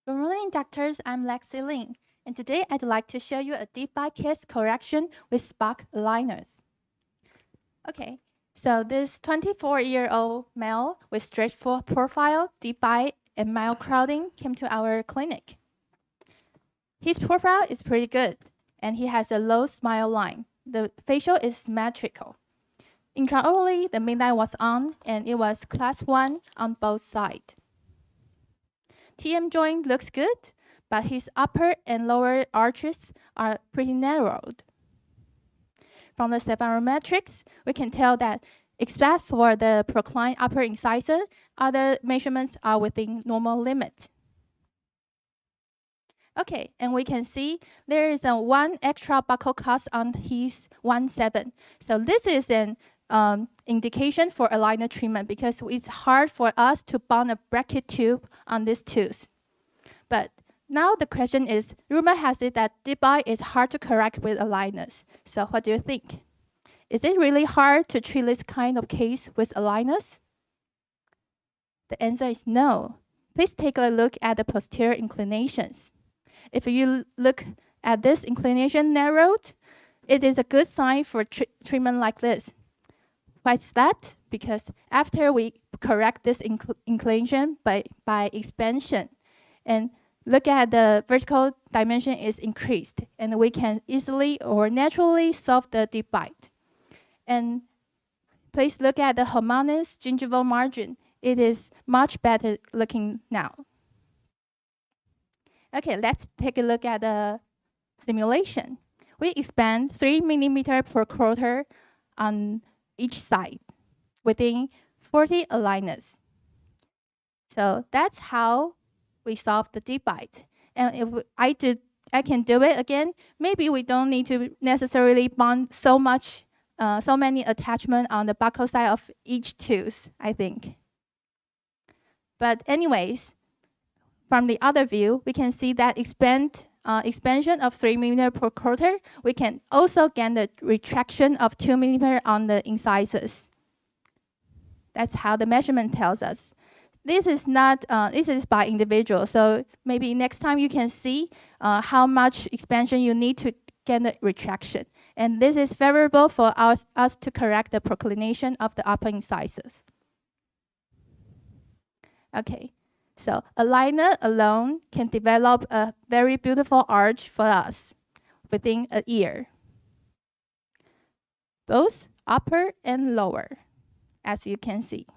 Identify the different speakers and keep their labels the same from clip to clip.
Speaker 1: Good morning, doctors. I'm Lexi Lin, and today I'd like to show you a deep bite case correction with spark aligners. Okay, so this 24-year-old male with straight profile, deep bite, and mild crowding came to our clinic. His profile is pretty good, and he has a low smile line. The facial is symmetrical. Intraorally, the midline was on, and it was class 1 on both sides. TM joint looks good, but his upper and lower arches are pretty narrowed. From the sabermetrics, we can tell that except for the proclined upper incisor, other measurements are within normal limit. Okay, and we can see there is one extra buccal cast on his 1.7. So this is an indication for aligner treatment because it's hard for us to bond a bracket tube on this tooth. But now the question is, rumor has it that deep bite is hard to correct with aligners. So what do you think? Is it really hard to treat this kind of case with aligners? The answer is no. Please take a look at the posterior inclinations. If you look at this inclination narrowed, it is a good sign for treatment like this. Why is that? Because after we correct this inclination by expansion, and look at the vertical dimension is increased, and we can easily or naturally solve the deep bite. And please look at the homogeneous gingival margin. It is much better looking now. Okay, let's take a look at the simulation. We expand 3 millimeter per quarter on each side within 40 aligners. So that's how we solve the deep bite. And if I can do it again, maybe we don't need to necessarily bond so many attachment on the buccal side of each tooth, I think. But anyways, from the other view, we can see that expansion of 3 millimeter per quarter, we can also gain the retraction of 2 millimeter on the incisors. That's how the measurement tells us. This is not, this is by individual, so maybe next time you can see how much expansion you need to get the retraction. And this is favorable for us to correct the proclination of the upper incisors. Okay. So aligner alone can develop a very beautiful arch for us within a year, both upper and lower, as you can see.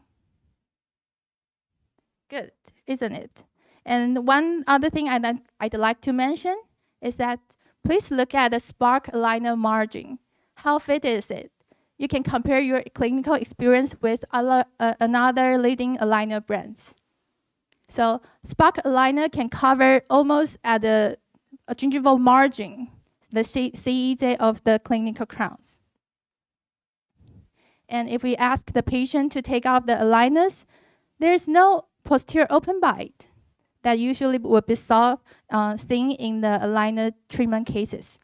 Speaker 1: Good, isn't it? And one other thing I'd like to mention is that please look at the spark aligner margin. How fit is it? You can compare your clinical experience with another leading aligner brands. So spark aligner can cover almost at a gingival margin, the CEJ of the clinical crowns. And if we ask the patient to take off the aligners, there's no posterior open bite that usually would be seen in the aligner treatment cases.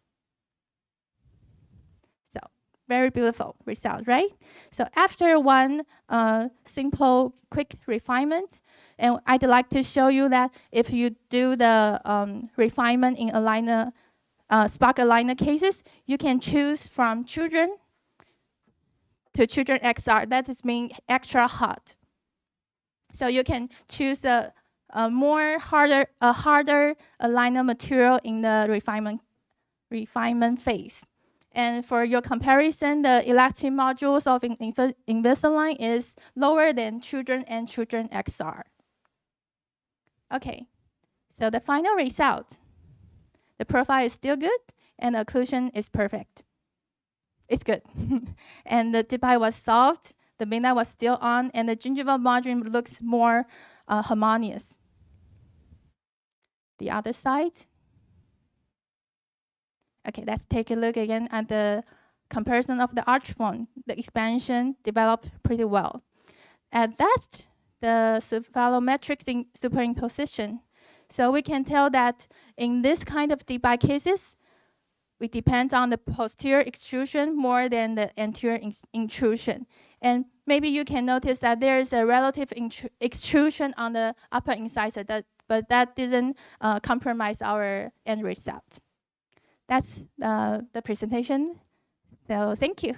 Speaker 1: So very beautiful result, right? So after one simple, quick refinement, and I'd like to show you that if you do the refinement in aligner, spark aligner cases, you can choose from children to children XR. That is mean extra hot. So you can choose a harder aligner material in the refinement phase. And for your comparison, the elastic modules of Invisalign is lower than children and children XR. Okay, so the final result. The profile is still good, and the occlusion is perfect. It's good. And the deep bite was solved, the midline was still on, and the gingival margin looks more harmonious. The other side. Okay, let's take a look again at the comparison of the arch form. The expansion developed pretty well. At best, the cephalometrics superimposition. So we can tell that in this kind of deep bite cases, we depend on the posterior extrusion more than the anterior intrusion. And maybe you can notice that there is a relative extrusion on the upper incisor that but that didn't compromise our end result. That's the presentation. So thank you.